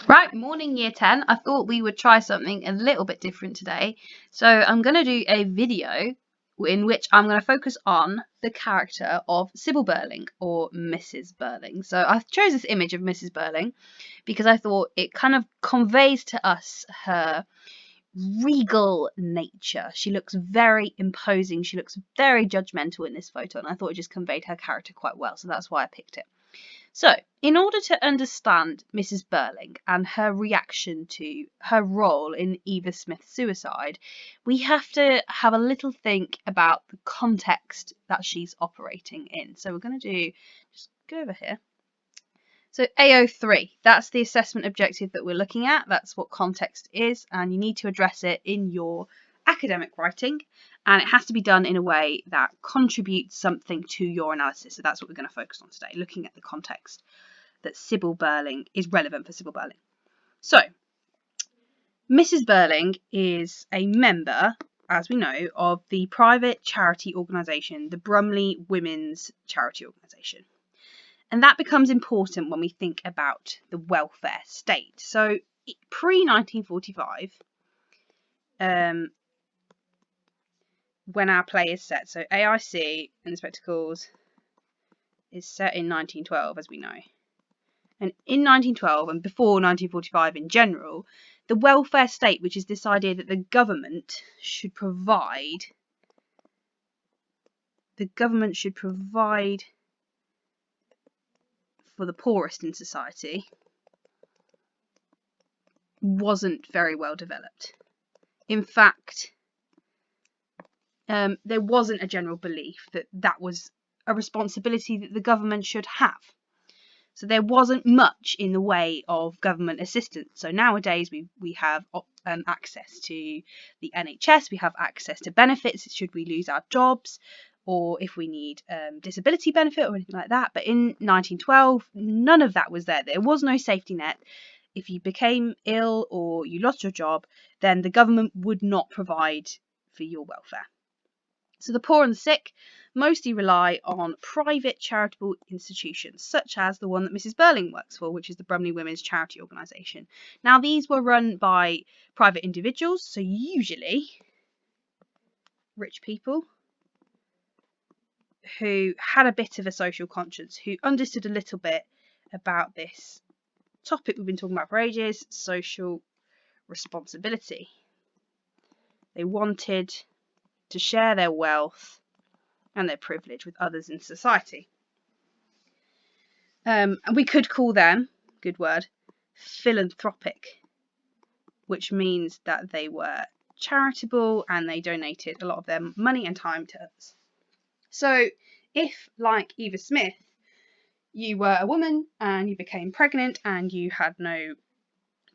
Right, morning year 10. I thought we would try something a little bit different today. So I'm going to do a video in which I'm going to focus on the character of Sybil Birling or Mrs. Birling. So I chose this image of Mrs. Birling because I thought it kind of conveys to us her regal nature. She looks very imposing. She looks very judgmental in this photo, and I thought it just conveyed her character quite well. So that's why I picked it. So, in order to understand Mrs. Birling and her reaction to her role in Eva Smith's suicide, we have to have a little think about the context that she's operating in. So we're going to just go over here. So AO3, that's the assessment objective that we're looking at. That's what context is, and you need to address it in your academic writing, and it has to be done in a way that contributes something to your analysis. So that's what we're going to focus on today, looking at the context that Sybil Birling is relevant for Sybil Birling. So Mrs. Birling is a member, as we know, of the private charity organisation, the Brumley Women's Charity Organisation. And that becomes important when we think about the welfare state. So pre-1945, when our play is set, so AIC and the Spectacles is set in 1912, as we know. And in 1912 and before 1945 in general, the welfare state, which is this idea that the government should provide for the poorest in society, wasn't very well developed. In fact, there wasn't a general belief that that was a responsibility that the government should have. So there wasn't much in the way of government assistance. So nowadays we have access to the NHS, we have access to benefits should we lose our jobs, or if we need disability benefit or anything like that. But in 1912, none of that was there. There was no safety net. If you became ill or you lost your job, then the government would not provide for your welfare. So the poor and the sick mostly rely on private charitable institutions, such as the one that Mrs. Birling works for, which is the Brumley Women's Charity Organisation. Now, these were run by private individuals, so usually rich people who had a bit of a social conscience, who understood a little bit about this topic we've been talking about for ages, social responsibility. They wanted to share their wealth and their privilege with others in society. And we could call them, good word, philanthropic, which means that they were charitable and they donated a lot of their money and time to others. So if, like Eva Smith, you were a woman and you became pregnant and you had no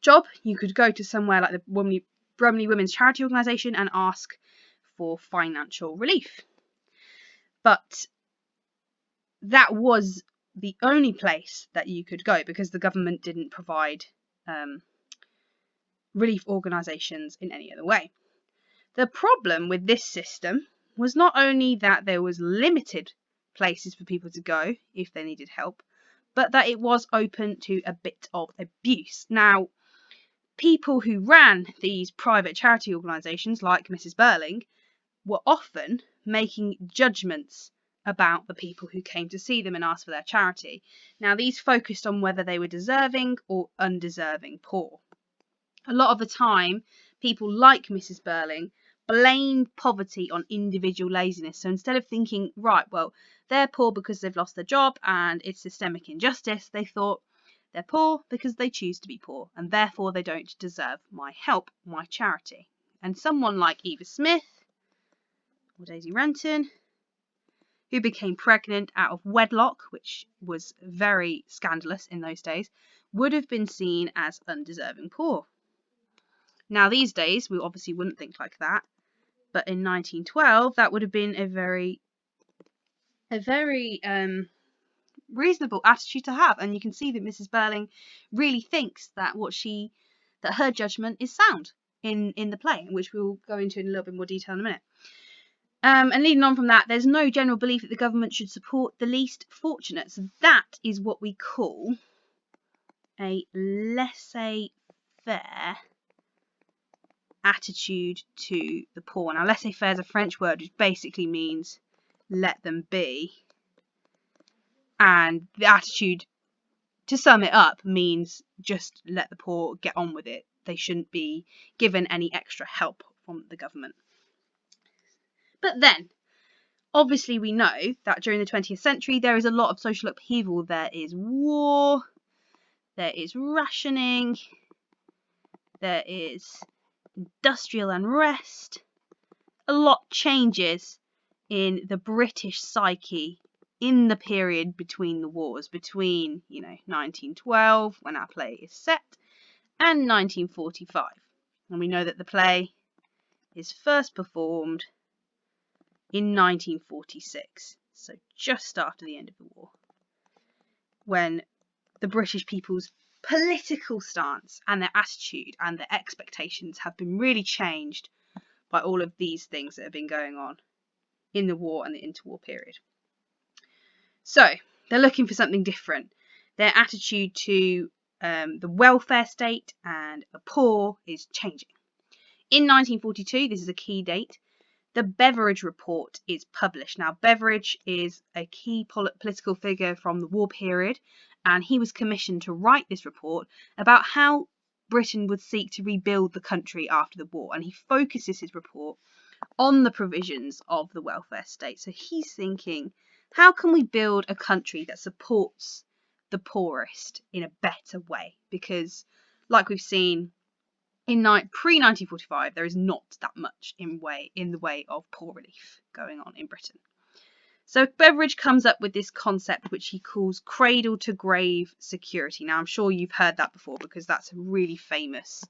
job, you could go to somewhere like the Brumley Women's Charity Organisation and ask for financial relief. But that was the only place that you could go because the government didn't provide relief organisations in any other way. The problem with this system was not only that there was limited places for people to go if they needed help, but that it was open to a bit of abuse. Now, people who ran these private charity organisations, like Mrs. Birling, were often making judgments about the people who came to see them and asked for their charity. Now, these focused on whether they were deserving or undeserving poor. A lot of the time, people like Mrs. Birling blamed poverty on individual laziness. So instead of thinking, right, well, they're poor because they've lost their job and it's systemic injustice, they thought they're poor because they choose to be poor and therefore they don't deserve my help, my charity. And someone like Eva Smith or Daisy Renton, who became pregnant out of wedlock, which was very scandalous in those days, would have been seen as undeserving poor. Now, these days, we obviously wouldn't think like that, but in 1912, that would have been a very reasonable attitude to have. And you can see that Mrs. Birling really thinks that that her judgment is sound in the play, which we'll go into in a little bit more detail in a minute. And leading on from that, there's no general belief that the government should support the least fortunate. So that is what we call a laissez-faire attitude to the poor. Now, laissez-faire is a French word which basically means let them be. And the attitude, to sum it up, means just let the poor get on with it. They shouldn't be given any extra help from the government. But then, obviously, we know that during the 20th century, there is a lot of social upheaval. There is war, there is rationing, there is industrial unrest. A lot changes in the British psyche in the period between the wars, between 1912, when our play is set, and 1945. And we know that the play is first performed in 1946, so just after the end of the war, when the British people's political stance and their attitude and their expectations have been really changed by all of these things that have been going on in the war and the interwar period. So they're looking for something different. Their attitude to the welfare state and the poor is changing. In 1942, this is a key date, the Beveridge Report is published. Now, Beveridge is a key political figure from the war period, and he was commissioned to write this report about how Britain would seek to rebuild the country after the war. And he focuses his report on the provisions of the welfare state. So he's thinking, how can we build a country that supports the poorest in a better way? Because, like we've seen, in pre-1945, there is not that much in the way of poor relief going on in Britain. So Beveridge comes up with this concept which he calls cradle to grave security. Now, I'm sure you've heard that before because that's a really famous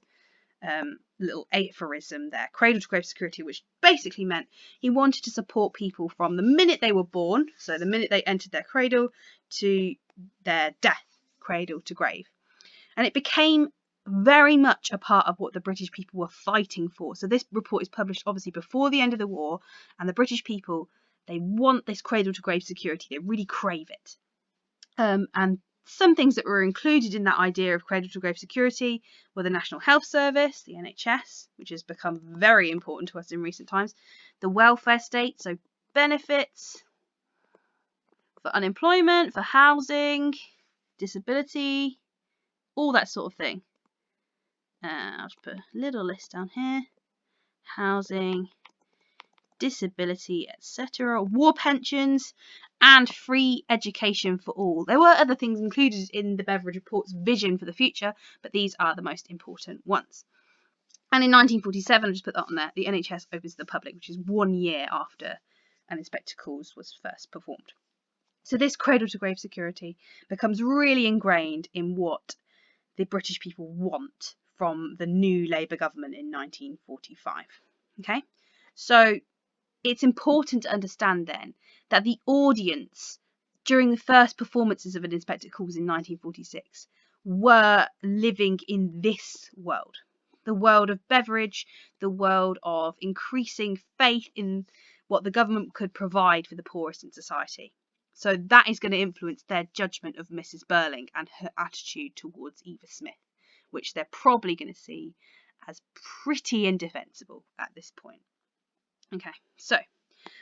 little aphorism there. Cradle to grave security, which basically meant he wanted to support people from the minute they were born, so the minute they entered their cradle, to their death, cradle to grave. And it became very much a part of what the British people were fighting for. So this report is published obviously before the end of the war, and the British people, they want this cradle to grave security. They really crave it. And some things that were included in that idea of cradle to grave security were the National Health Service, the NHS, which has become very important to us in recent times, the welfare state, so benefits for unemployment, for housing, disability, all that sort of thing. I'll just put a little list down here. Housing, disability, etc. War pensions, and free education for all. There were other things included in the Beveridge Report's vision for the future, but these are the most important ones. And in 1947, I'll just put that on there, the NHS opens to the public, which is 1 year after An Inspector Calls was first performed. So this cradle to grave security becomes really ingrained in what the British people want from the new Labour government in 1945. Okay, so it's important to understand then that the audience during the first performances of An Inspector Calls in 1946 were living in this world, the world of Beveridge, the world of increasing faith in what the government could provide for the poorest in society. So that is going to influence their judgment of Mrs. Birling and her attitude towards Eva Smith, which they're probably going to see as pretty indefensible at this point. Okay, so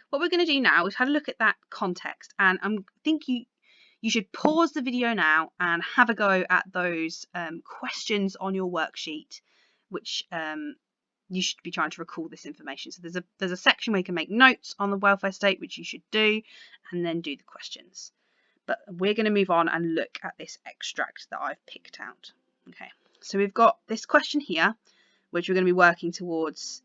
what we're going to do now is have a look at that context, and I think you should pause the video now and have a go at those questions on your worksheet, which you should be trying to recall this information. So there's a section where you can make notes on the welfare state, which you should do, and then do the questions. But we're going to move on and look at this extract that I've picked out. Okay, so we've got this question here, which we're going to be working towards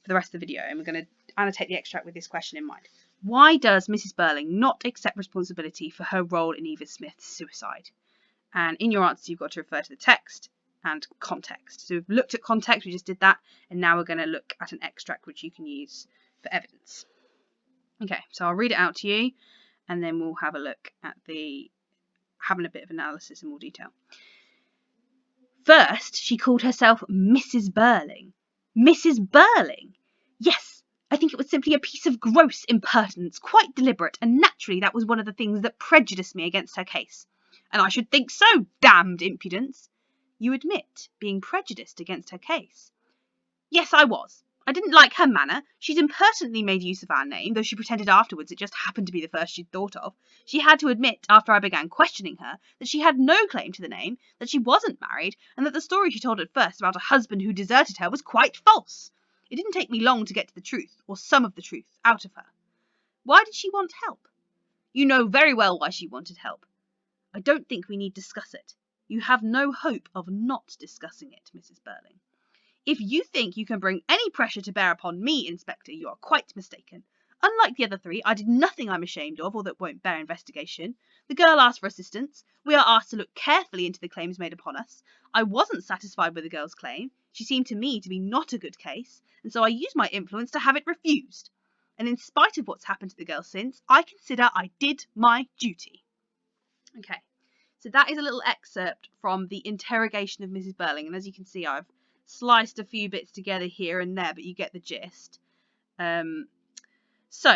for the rest of the video, and we're going to annotate the extract with this question in mind. Why does Mrs. Birling not accept responsibility for her role in Eva Smith's suicide? And in your answer, you've got to refer to the text and context. So we've looked at context, we just did that, and now we're going to look at an extract which you can use for evidence. Okay, so I'll read it out to you, and then we'll have a look at having a bit of analysis in more detail. First, she called herself Mrs. Birling. Mrs. Birling? Yes, I think it was simply a piece of gross impertinence, quite deliberate, and naturally that was one of the things that prejudiced me against her case. And I should think so, damned impudence. You admit being prejudiced against her case. Yes, I was. I didn't like her manner. She'd impertinently made use of our name, though she pretended afterwards it just happened to be the first she'd thought of. She had to admit, after I began questioning her, that she had no claim to the name, that she wasn't married, and that the story she told at first about a husband who deserted her was quite false. It didn't take me long to get to the truth, or some of the truth, out of her. Why did she want help? You know very well why she wanted help. I don't think we need discuss it. You have no hope of not discussing it, Mrs. Birling. If you think you can bring any pressure to bear upon me, Inspector, you are quite mistaken. Unlike the other three, I did nothing I'm ashamed of or that won't bear investigation. The girl asked for assistance. We are asked to look carefully into the claims made upon us. I wasn't satisfied with the girl's claim. She seemed to me to be not a good case, and so I used my influence to have it refused. And in spite of what's happened to the girl since, I consider I did my duty. Okay, so that is a little excerpt from the interrogation of Mrs. Birling, and as you can see, I've sliced a few bits together here and there, but you get the gist. So,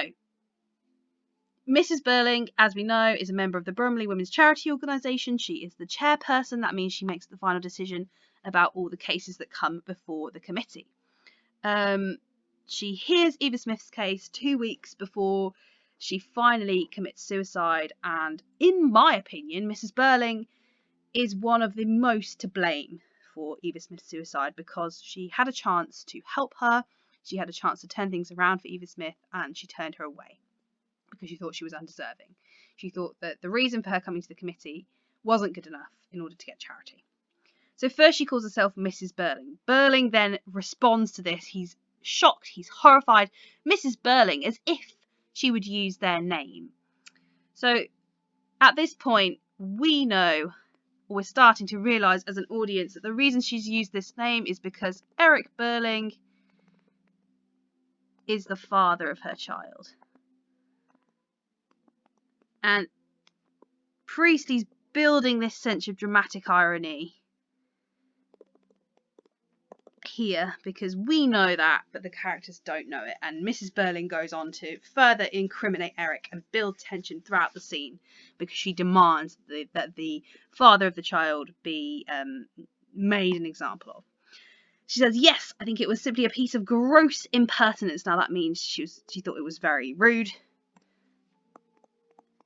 Mrs. Birling, as we know, is a member of the Bromley Women's Charity Organisation. She is the chairperson. That means she makes the final decision about all the cases that come before the committee. She hears Eva Smith's case 2 weeks before she finally commits suicide, and in my opinion, Mrs. Birling is one of the most to blame for Eva Smith's suicide, because she had a chance to help her, she had a chance to turn things around for Eva Smith, and she turned her away because she thought she was undeserving. She thought that the reason for her coming to the committee wasn't good enough in order to get charity. So first she calls herself Mrs. Birling. Birling then responds to this. He's shocked, he's horrified. Mrs. Birling, as if she would use their name. So at this point, we know, we're starting to realise as an audience, that the reason she's used this name is because Eric Birling is the father of her child. And Priestley's building this sense of dramatic irony here because we know that, but the characters don't know it. And Mrs. Birling goes on to further incriminate Eric and build tension throughout the scene because she demands that the father of the child be made an example of. She says, yes, I think it was simply a piece of gross impertinence. Now that means she thought it was very rude.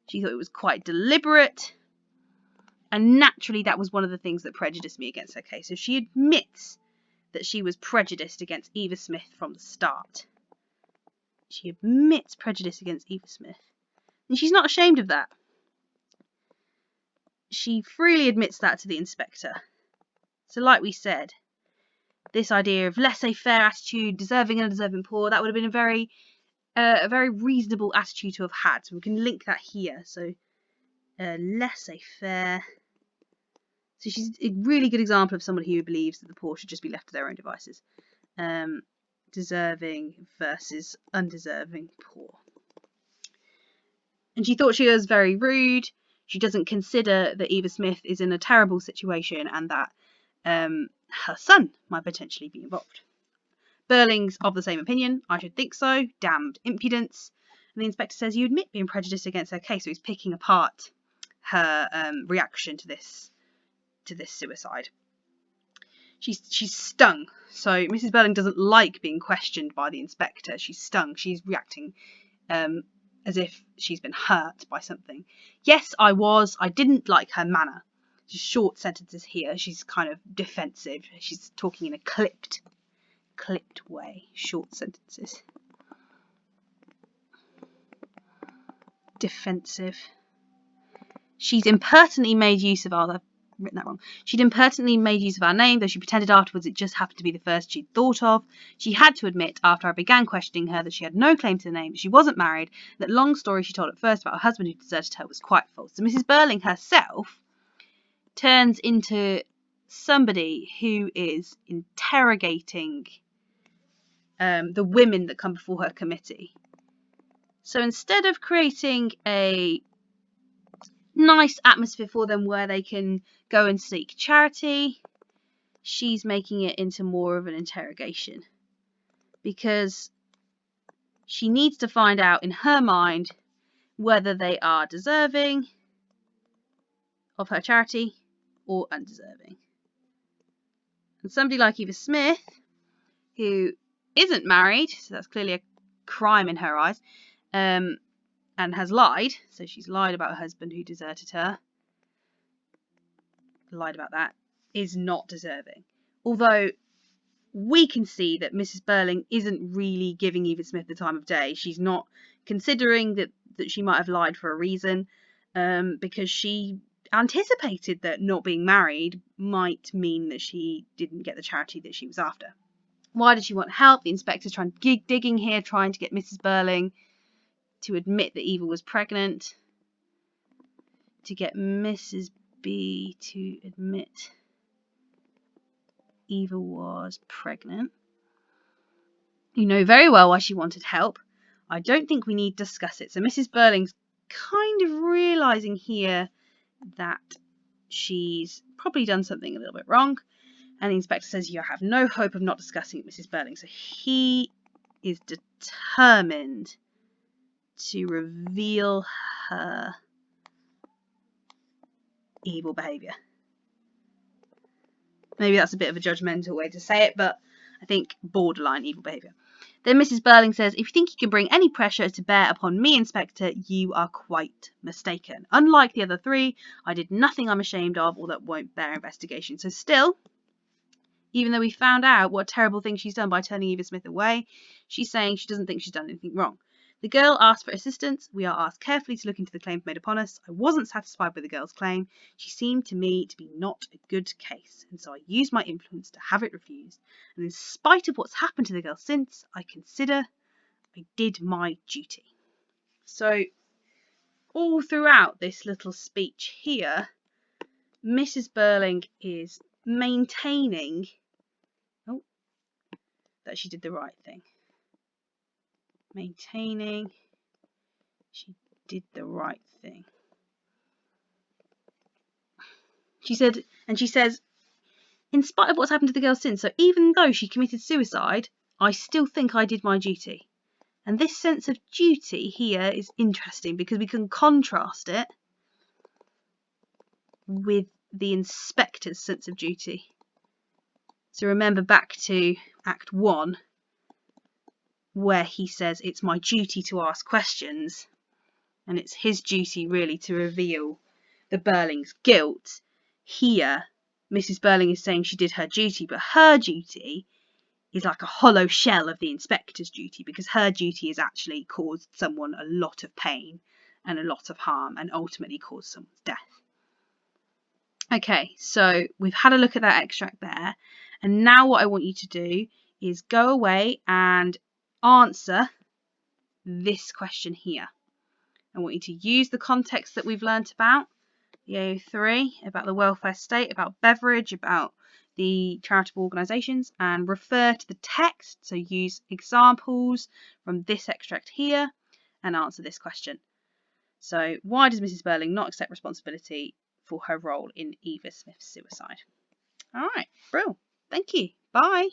She thought it was quite deliberate. And naturally, that was one of the things that prejudiced me against her case. So she admits that she was prejudiced against Eva Smith from the start. She admits prejudice against Eva Smith. And she's not ashamed of that. She freely admits that to the inspector. So like we said, this idea of laissez-faire attitude, deserving and undeserving poor, that would have been a very reasonable attitude to have had. So we can link that here. So laissez-faire. So she's a really good example of somebody who believes that the poor should just be left to their own devices. Deserving versus undeserving poor. And she thought she was very rude. She doesn't consider that Eva Smith is in a terrible situation and that her son might potentially be involved. Birling's of the same opinion. I should think so. Damned impudence. And the inspector says, you admit being prejudiced against her case. So he's picking apart her reaction to this suicide. She's stung. So Mrs. Birling doesn't like being questioned by the inspector. She's stung. She's reacting as if she's been hurt by something. Yes, I was. I didn't like her manner. Just short sentences here. She's kind of defensive. She's talking in a clipped way. Short sentences. Defensive. She's impertinently made use of our... I've written that wrong. She'd impertinently made use of our name, though she pretended afterwards it just happened to be the first she'd thought of. She had to admit, after I began questioning her, that she had no claim to the name, she wasn't married, that long story she told at first about her husband who deserted her was quite false. So Mrs. Birling herself turns into somebody who is interrogating the women that come before her committee. So instead of creating a nice atmosphere for them where they can go and seek charity, she's making it into more of an interrogation because she needs to find out in her mind whether they are deserving of her charity or undeserving. And somebody like Eva Smith, who isn't married, so that's clearly a crime in her eyes, and has lied, so she's lied about her husband who deserted her, lied about that, is not deserving. Although we can see that Mrs. Birling isn't really giving Eva Smith the time of day. She's not considering that she might have lied for a reason, because she anticipated that not being married might mean that she didn't get the charity that she was after. Why did she want help? The inspector's trying digging here, trying to get Mrs. Birling to admit that Eva was pregnant, to get Mrs. B to admit Eva was pregnant. You know very well why she wanted help. I don't think we need to discuss it. So Mrs. Birling's kind of realising here that she's probably done something a little bit wrong. And the inspector says, you have no hope of not discussing it, Mrs. Birling. So he is determined to reveal her evil behaviour. Maybe that's a bit of a judgmental way to say it, but I think borderline evil behaviour. Then Mrs. Birling says, if you think you can bring any pressure to bear upon me, Inspector, you are quite mistaken. Unlike the other three, I did nothing I'm ashamed of or that won't bear investigation. So still, even though we found out what a terrible thing she's done by turning Eva Smith away, she's saying she doesn't think she's done anything wrong. The girl asked for assistance. We are asked carefully to look into the claims made upon us. I wasn't satisfied with the girl's claim. She seemed to me to be not a good case, and so I used my influence to have it refused. And in spite of what's happened to the girl since, I consider I did my duty. So all throughout this little speech here, Mrs. Birling is maintaining that she did the right thing. Maintaining she did the right thing. She said, and she says, in spite of what's happened to the girl since, so even though she committed suicide, I still think I did my duty. And this sense of duty here is interesting because we can contrast it with the inspector's sense of duty. So remember back to Act 1, where he says it's my duty to ask questions, and it's his duty really to reveal the Birling's guilt. Here, Mrs. Birling is saying she did her duty, but her duty is like a hollow shell of the inspector's duty, because her duty has actually caused someone a lot of pain and a lot of harm and ultimately caused someone's death. Okay, so we've had a look at that extract there, and now what I want you to do is go away and answer this question here. I want you to use the context that we've learnt about the AO3, about the welfare state, about Beveridge, about the charitable organisations, and refer to the text. So use examples from this extract here and answer this question. So why does Mrs. Birling not accept responsibility for her role in Eva Smith's suicide? All right, brilliant. Thank you. Bye.